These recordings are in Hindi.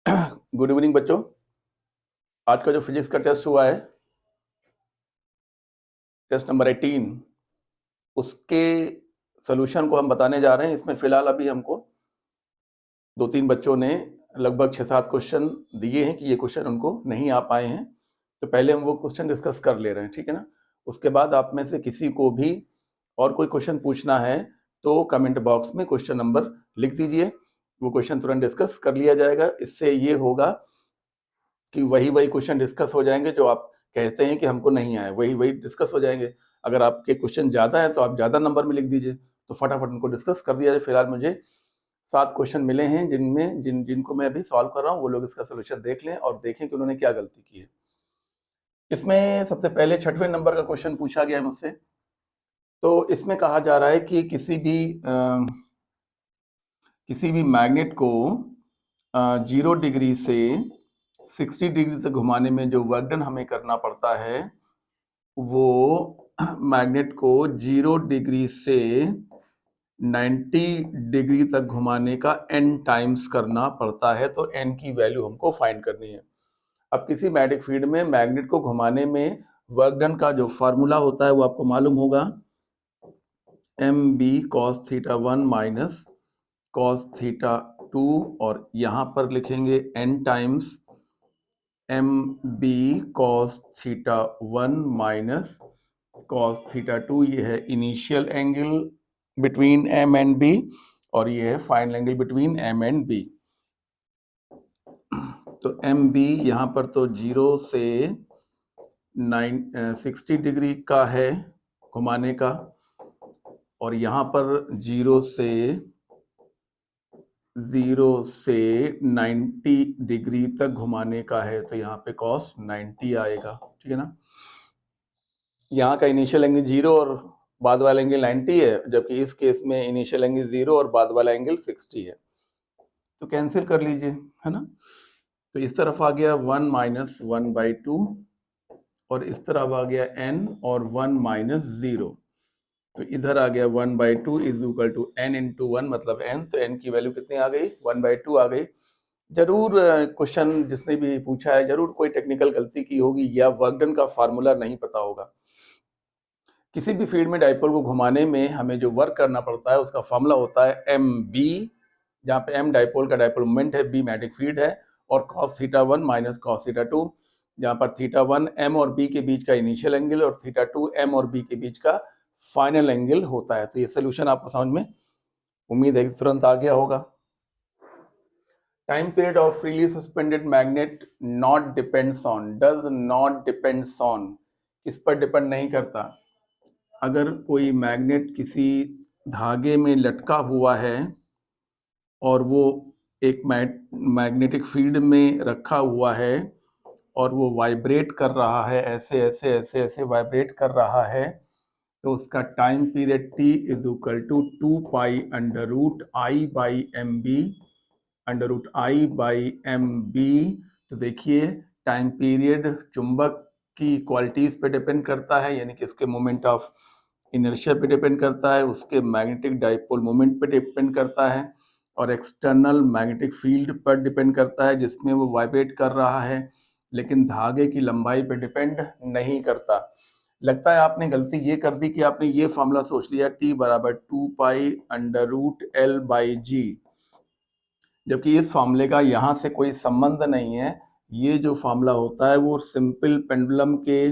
गुड इवनिंग बच्चों। आज का जो फिजिक्स का टेस्ट हुआ है, टेस्ट नंबर 18, उसके सोल्यूशन को हम बताने जा रहे हैं। इसमें फिलहाल अभी हमको 2-3 बच्चों ने लगभग 6-7 क्वेश्चन दिए हैं कि ये क्वेश्चन उनको नहीं आ पाए हैं, तो पहले हम वो क्वेश्चन डिस्कस कर ले रहे हैं, ठीक है ना। उसके बाद आप में से किसी को भी और कोई क्वेश्चन पूछना है तो कमेंट बॉक्स में क्वेश्चन नंबर लिख दीजिए, वो क्वेश्चन तुरंत डिस्कस कर लिया जाएगा। इससे ये होगा कि वही क्वेश्चन डिस्कस हो जाएंगे जो आप कहते हैं कि हमको नहीं आए, वही डिस्कस हो जाएंगे। अगर आपके क्वेश्चन ज़्यादा है तो आप ज़्यादा नंबर में लिख दीजिए, तो फटाफट उनको डिस्कस कर दिया जाए। फिलहाल मुझे 7 क्वेश्चन मिले हैं जिनको मैं अभी सॉल्व कर रहा हूँ। वो लोग इसका सोल्यूशन देख लें और देखें कि उन्होंने क्या गलती की है। इसमें सबसे पहले 6वें नंबर का क्वेश्चन पूछा गया है मुझसे। तो इसमें कहा जा रहा है कि किसी भी मैग्नेट को 0 डिग्री से 60 डिग्री तक घुमाने में जो वर्क डन हमें करना पड़ता है, वो मैग्नेट को 0 डिग्री से 90 डिग्री तक घुमाने का n टाइम्स करना पड़ता है। तो n की वैल्यू हमको फाइंड करनी है। अब किसी मैग्नेटिक फील्ड में मैग्नेट को घुमाने में वर्क डन का जो फार्मूला होता है वो आपको मालूम होगा, mb cos theta 1 minus cos theta 2, और यहाँ पर लिखेंगे n times mb cos theta 1 minus cos theta 2। ये है initial angle between m and b, और ये है final angle between m and b। तो mb यहाँ पर तो 0 से 60 डिग्री का है घुमाने का, और यहाँ पर 0 से 90 डिग्री तक घुमाने का है, तो यहाँ पे cos 90 आएगा, ठीक है ना। यहाँ का इनिशियल एंगल 0 और बाद वाला एंगल 90 है, जबकि इस केस में इनिशियल एंगल 0 और बाद वाला एंगल 60 है। तो कैंसिल कर लीजिए, है ना। तो इस तरफ आ गया 1 माइनस 1/2, और इस तरफ आ गया n और 1 माइनस 0। तो इधर आ गया 1/2 is equal to n into 1 मतलब n। तो n की वैल्यू कितनी आ गई, 1/2 आ गई। जरूर क्वेश्चन जिसने भी पूछा है जरूर कोई टेक्निकल गलती की होगी या वर्क डन का फार्मूला नहीं पता होगा। किसी भी फील्ड में डाइपोल को घुमाने में हमें जो वर्क करना पड़ता है उसका फॉर्मूला होता है mb, जहाँ पे m डाइपोल का डाइपोल मोमेंट है, b मैग्नेटिक फील्ड है, और cos theta 1 minus cos theta 2, जहाँ पर थीटा 1 m और b के बीच का इनिशियल एंगल और थीटा 2 m और b के बीच का फाइनल एंगल होता है। तो ये सोल्यूशन आपको समझ में उम्मीद है कि तुरंत आ गया होगा। Time period of freely suspended magnet not depends on, does not depends on, किस पर डिपेंड नहीं करता। अगर कोई मैग्नेट किसी धागे में लटका हुआ है और वो एक मैग्नेटिक फील्ड में रखा हुआ है और वो वाइब्रेट कर रहा है, ऐसे ऐसे ऐसे ऐसे वाइब्रेट कर रहा है, तो उसका time period t is equal to 2 pi under root I by M B, under root I by M B. तो देखिए टाइम पीरियड चुंबक की क्वालिटीज पे डिपेंड करता है, यानी कि इसके मोमेंट ऑफ इनर्शिया पे डिपेंड करता है, उसके मैग्नेटिक डाइपोल मोमेंट पे डिपेंड करता है, और एक्सटर्नल मैग्नेटिक फील्ड पर डिपेंड करता है जिसमें वो वाइब्रेट कर रहा है, लेकिन धागे की लंबाई पे डिपेंड नहीं करता। लगता है आपने गलती ये कर दी कि आपने ये फॉर्मूला सोच लिया t बराबर 2 pi under root L by G, जबकि इस फॉर्मूले का यहाँ से कोई संबंध नहीं है। ये जो फॉर्मूला होता है वो सिंपल पेंडुलम के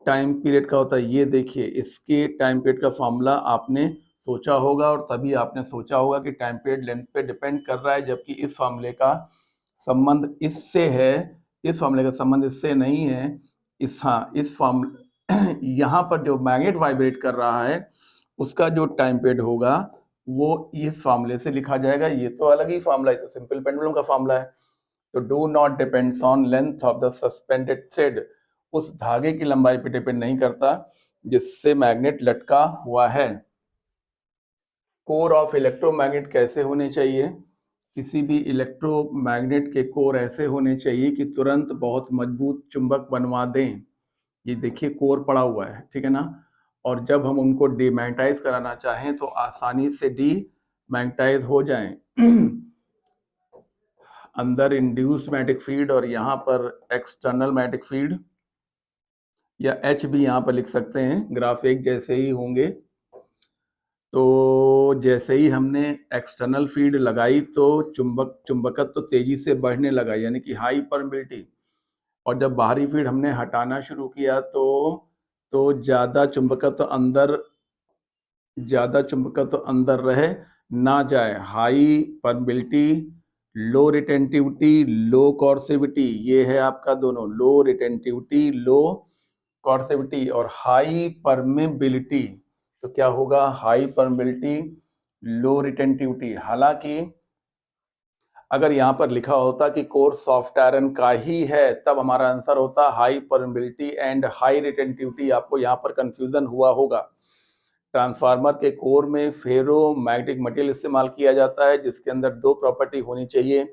टाइम पीरियड का होता है। ये देखिए इसके टाइम पीरियड का फॉर्मूला आपने सोचा होगा, और तभी आपने सोचा होगा कि टाइम पीरियड लेंथ पे डिपेंड कर रहा है, जबकि इस फॉर्मूले का संबंध इससे है, इस फॉर्मूले का संबंध इससे नहीं है। इस फॉर्मूले यहाँ पर जो मैग्नेट वाइब्रेट कर रहा है उसका जो टाइम पीरियड होगा वो इस फॉर्मूले से लिखा जाएगा। ये तो अलग ही फॉर्मूला है, तो सिंपल पेंडुलम का फॉर्मूला है। तो do not depends on length of the suspended thread, उस धागे की लंबाई पे डिपेंड नहीं करता जिससे मैग्नेट लटका हुआ है। कोर ऑफ इलेक्ट्रोमैग्नेट कैसे होने चाहिए, किसी भी इलेक्ट्रोमैग्नेट के कोर ऐसे होने चाहिए कि तुरंत बहुत मजबूत चुंबक बनवा दें। ये देखिए कोर पड़ा हुआ है, ठीक है ना, और जब हम उनको डीमैग्नेटाइज कराना चाहें तो आसानी से डीमैग्नेटाइज हो जाएं। अंदर इंड्यूस्ड मैग्नेटिक फील्ड और यहाँ पर एक्सटर्नल मैग्नेटिक फील्ड, या एच भी यहाँ पर लिख सकते हैं, ग्राफ एक जैसे ही होंगे। तो जैसे ही हमने एक्सटर्नल फील्ड लगाई तो चुंबकत्व तो तेजी से बढ़ने लगा, यानी कि हाई परमिबिलिटी। और जब बाहरी फील्ड हमने हटाना शुरू किया तो ज़्यादा चुंबकत्व अंदर रहे ना जाए। हाई परमिबिलिटी, लो रिटेंटिविटी, लो कॉर्सिविटी, ये है आपका दोनों, लो रिटेंटिविटी, लो कॉर्सिविटी और हाई परमेबिलिटी। तो क्या होगा, हाई परमेबिलिटी, लो रिटेंटिविटी। हालांकि अगर यहाँ पर लिखा होता कि कोर सॉफ्ट आयरन का ही है, तब हमारा आंसर होता high permeability and high retentivity. आपको यहाँ पर कंफ्यूजन हुआ होगा। ट्रांसफार्मर के कोर में फेरो मैग्नेटिक मटेरियल इस्तेमाल किया जाता है, जिसके अंदर दो प्रॉपर्टी होनी चाहिए,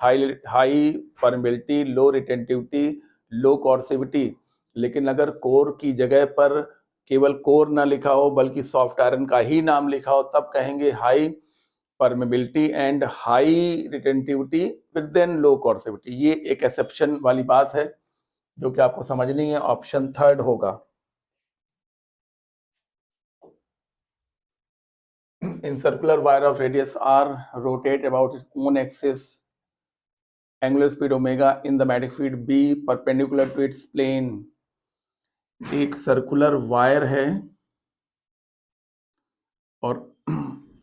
हाई परमेबिलिटी, लो रिटेंटिविटी, लो कॉर्सिविटी। लेकिन अगर कोर की जगह पर केवल कोर ना लिखा हो बल्कि सॉफ्ट आयरन का ही नाम लिखा हो, तब कहेंगे high permeability and high retentivity with then low coercivity. ये एक एक्सेप्शन वाली बात है जो कि आपको समझनी है। ऑप्शन थर्ड होगा। In circular wire of radius r rotate about its own axis, angular speed omega in the magnetic field B perpendicular to its plane। एक सर्कुलर वायर है और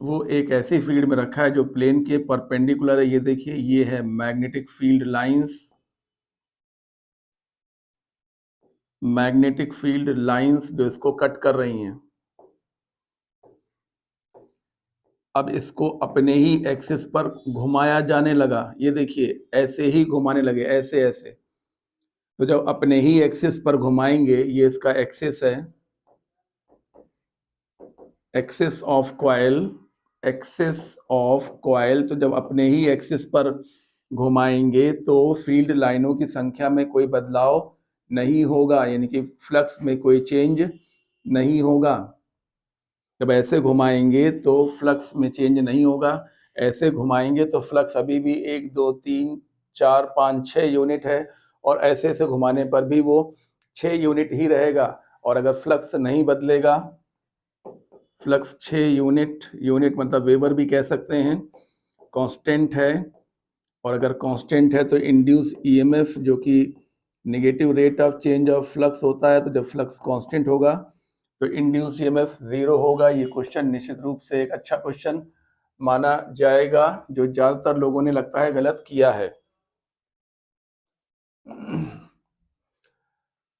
वो एक ऐसी फील्ड में रखा है जो प्लेन के परपेंडिकुलर है। ये देखिए, ये है magnetic field lines, magnetic field lines जो इसको कट कर रही हैं। अब इसको अपने ही एक्सिस पर घुमाया जाने लगा। ये देखिए, ऐसे ही घुमाने लगे, ऐसे ऐसे। तो जब अपने ही एक्सिस पर घुमाएंगे, ये इसका एक्सिस है, axis of coil, axis of coil. तो जब अपने ही एक्सिस पर घुमाएंगे तो फील्ड लाइनों की संख्या में कोई बदलाव नहीं होगा, यानी कि फ्लक्स में कोई चेंज नहीं होगा। जब ऐसे घुमाएंगे तो फ्लक्स में चेंज नहीं होगा, ऐसे घुमाएंगे तो फ्लक्स अभी भी 1 2 3 4 5 6 यूनिट है, और ऐसे ऐसे घुमाने पर भी वो 6 यूनिट ही रहेगा। और अगर फ्लक्स नहीं बदलेगा, फ्लक्स 6 यूनिट मतलब वेबर भी कह सकते हैं, कांस्टेंट है। और अगर कांस्टेंट है तो इंड्यूस ईएमएफ जो कि negative rate of change of flux होता है, तो जब फ्लक्स कांस्टेंट होगा तो इंड्यूस ईएमएफ 0 होगा। ये क्वेश्चन निश्चित रूप से एक अच्छा क्वेश्चन माना जाएगा, जो ज्यादातर लोगों ने लगता है गलत किया है।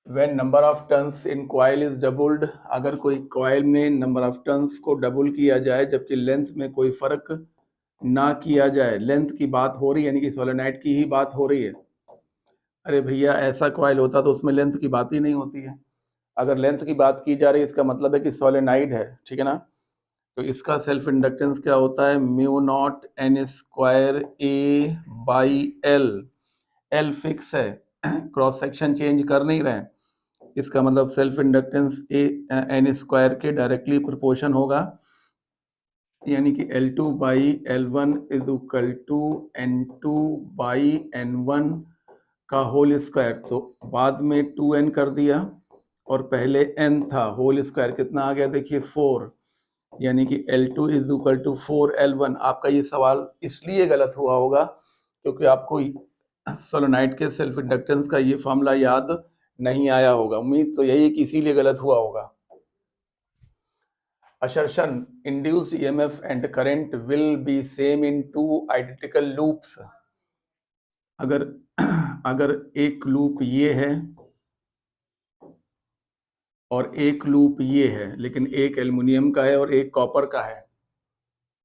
When number of turns in coil is doubled, अगर कोई कॉइल में नंबर ऑफ टर्न्स को डबल किया जाए जबकि लेंथ में कोई फर्क ना किया जाए, लेंथ की बात हो रही है, यानी कि सोलेनोइड की ही बात हो रही है। अरे भैया, ऐसा कॉइल होता तो उसमें लेंथ की बात ही नहीं होती है। अगर लेंथ की बात की जा रही है, इसका मतलब है कि सोलेनोइड है, ठीक है ना। तो इसका सेल्फ इंडक्टेंस क्या होता है, mu naught N square A by L. L fix है, क्रॉस सेक्शन चेंज कर नहीं रहे हैं, इसका मतलब self inductance A N square के डायरेक्टली प्रोपोर्शन होगा, यानी कि L2 by L1 is equal to N2 by N1 का होल स्क्वायर। तो बाद में 2n कर दिया और पहले n था, होल स्क्वायर कितना आ गया, देखिए 4, यानी कि L2 is equal to 4L1। आपका ये सवाल इसलिए गलत हुआ होगा क्योंकि आपको सोलेनोइड के सेल्फ इंडक्टेंस का ये फॉर्मूला याद नहीं आया होगा। उम्मीद तो यही कि इसीलिए गलत हुआ होगा। Assertion, induced EMF and current will be same in two identical loops। अगर एक लूप ये है और एक लूप ये है, लेकिन एक एल्युमिनियम का है और एक कॉपर का है,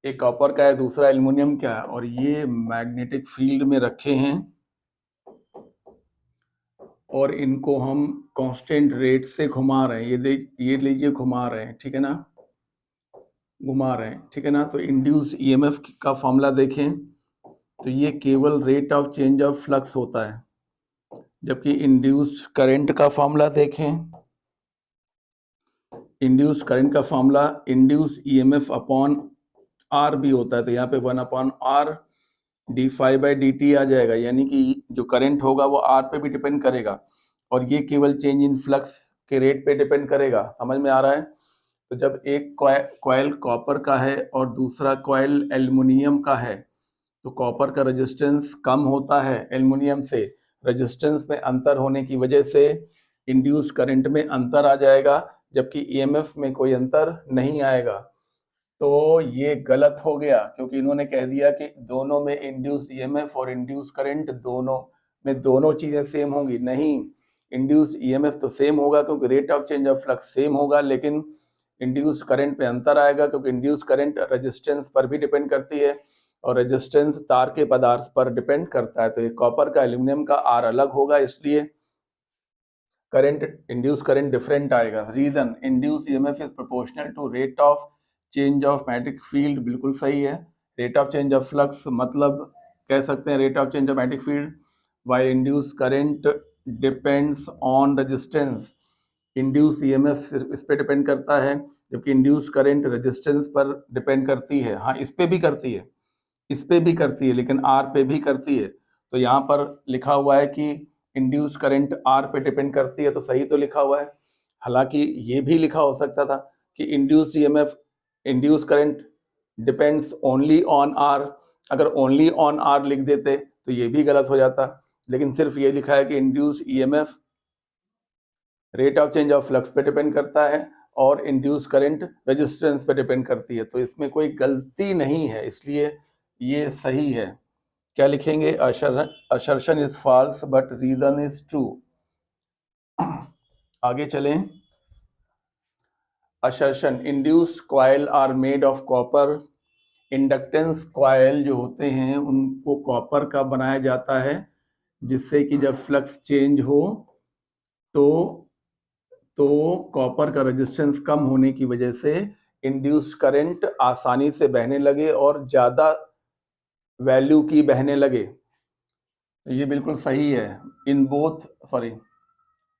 एक कॉपर का है दूसरा एल्युमिनियम का है, और ये मैग्नेटिक फील्ड में रखे हैं और इनको हम कांस्टेंट रेट से घुमा रहे हैं। ये लीजिए घुमा रहे हैं, ठीक है ना, घुमा रहे हैं, ठीक है ना। तो इंड्यूस्ड ईएमएफ का फॉर्मूला देखें तो ये केवल rate of change of flux होता है, जबकि इंड्यूस्ड करंट का फॉर्मूला देखें, इंड्यूस्ड करंट का formula induced EMF upon R भी होता है। तो यहाँ पे 1/r D phi by D T आ जाएगा, यानी कि जो करंट होगा वो आर पे भी डिपेंड करेगा और ये केवल चेंज इन फ्लक्स के रेट पे डिपेंड करेगा। समझ में आ रहा है? तो जब एक कॉइल कॉपर का है और दूसरा कॉइल एल्युमिनियम का है तो कॉपर का रेजिस्टेंस कम होता है एल्युमिनियम से, रेजिस्टेंस में अंतर होने की वजह से इंड्यूस करंट में अंतर आ जाएगा, जबकि ईएमएफ में कोई अंतर नहीं आएगा। तो ये गलत हो गया क्योंकि इन्होंने कह दिया कि दोनों में इंड्यूस ईएमएफ और इंड्यूस करंट दोनों में दोनों चीजें सेम होंगी। नहीं, इंड्यूस ईएमएफ तो सेम होगा क्योंकि rate of change of flux same होगा, लेकिन इंड्यूस करंट में अंतर आएगा क्योंकि इंड्यूस करंट रेजिस्टेंस पर भी डिपेंड करती है और रेजिस्टेंस तार के पदार्थ पर डिपेंड करता है। तो ये कॉपर का एल्यूमिनियम का आर अलग होगा, इसलिए करंट इंड्यूस करंट डिफरेंट आएगा। Reason induce EMF is proportional to rate of change of magnetic field, बिल्कुल सही है। Rate of change of flux मतलब कह सकते हैं rate of change of magnetic field, while induce current depends on resistance. Induce EMF इस पे डिपेंड करता है, जबकि इंड्यूस करंट रेजिस्टेंस पर डिपेंड करती है। हाँ, इस पे भी करती है, इस पे भी करती है, लेकिन आर पे भी करती है। तो यहाँ पर लिखा हुआ है कि इंड्यूस करंट आर पे डिपेंड करती है, तो सही तो लिखा हुआ है। हालांकि ये भी लिखा हो सकता था कि induce EMF induce current depends only on R. अगर ओनली ऑन आर लिख देते तो ये भी गलत हो जाता, लेकिन सिर्फ ये लिखा है कि induce EMF rate of change of flux पे डिपेंड करता है और इंड्यूस करंट रेजिस्टेंस पे डिपेंड करती है। तो इसमें कोई गलती नहीं है, इसलिए ये सही है। क्या लिखेंगे? Assertion is false but reason is true. आगे चलें। Assertion induce coil are made of copper. Inductance coil जो होते हैं उनको कॉपर का बनाया जाता है, जिससे कि जब फ्लक्स चेंज हो तो कॉपर का रेजिस्टेंस कम होने की वजह से इंड्यूस करंट आसानी से बहने लगे और ज़्यादा वैल्यू की बहने लगे। ये बिल्कुल सही है। In both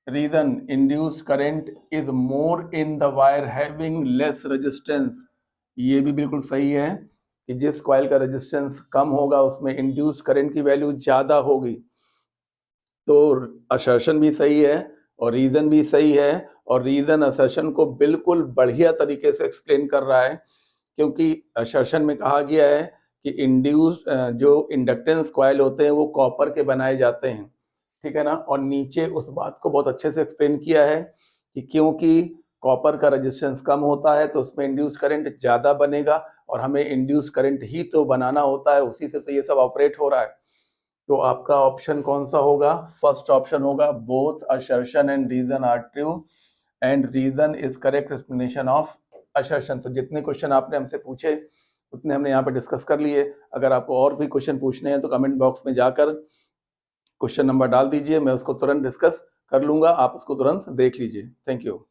reason induce current is more in the wire having less resistance. ये भी बिल्कुल सही है कि जिस कॉइल का रेजिस्टेंस कम होगा उसमें इंड्यूस करंट की वैल्यू ज़्यादा होगी। तो असर्शन भी सही है और रीजन भी सही है, और रीजन असर्शन को बिल्कुल बढ़िया तरीके से एक्सप्लेन कर रहा है, क्योंकि असर्शन में कहा गया है कि इंड्यूस जो इंडक्टेंस कॉइल होते हैं वो कॉपर के बनाए जाते हैं, ठीक है ना। और नीचे उस बात को बहुत अच्छे से एक्सप्लेन किया है कि क्योंकि कॉपर का रेजिस्टेंस कम होता है तो उसमें इंड्यूस करंट ज़्यादा बनेगा और हमें इंड्यूस करंट ही तो बनाना होता है, उसी से तो ये सब ऑपरेट हो रहा है। तो आपका ऑप्शन कौन सा होगा? फर्स्ट ऑप्शन होगा, both assertion and reason are true and reason is correct explanation of assertion. तो जितने क्वेश्चन आपने हमसे पूछे उतने हमने यहाँ पे डिस्कस कर लिए। अगर आपको और भी क्वेश्चन पूछने हैं तो कमेंट बॉक्स में जाकर क्वेश्चन नंबर डाल दीजिए, मैं उसको तुरंत डिस्कस कर लूँगा, आप उसको तुरंत देख लीजिए। Thank you.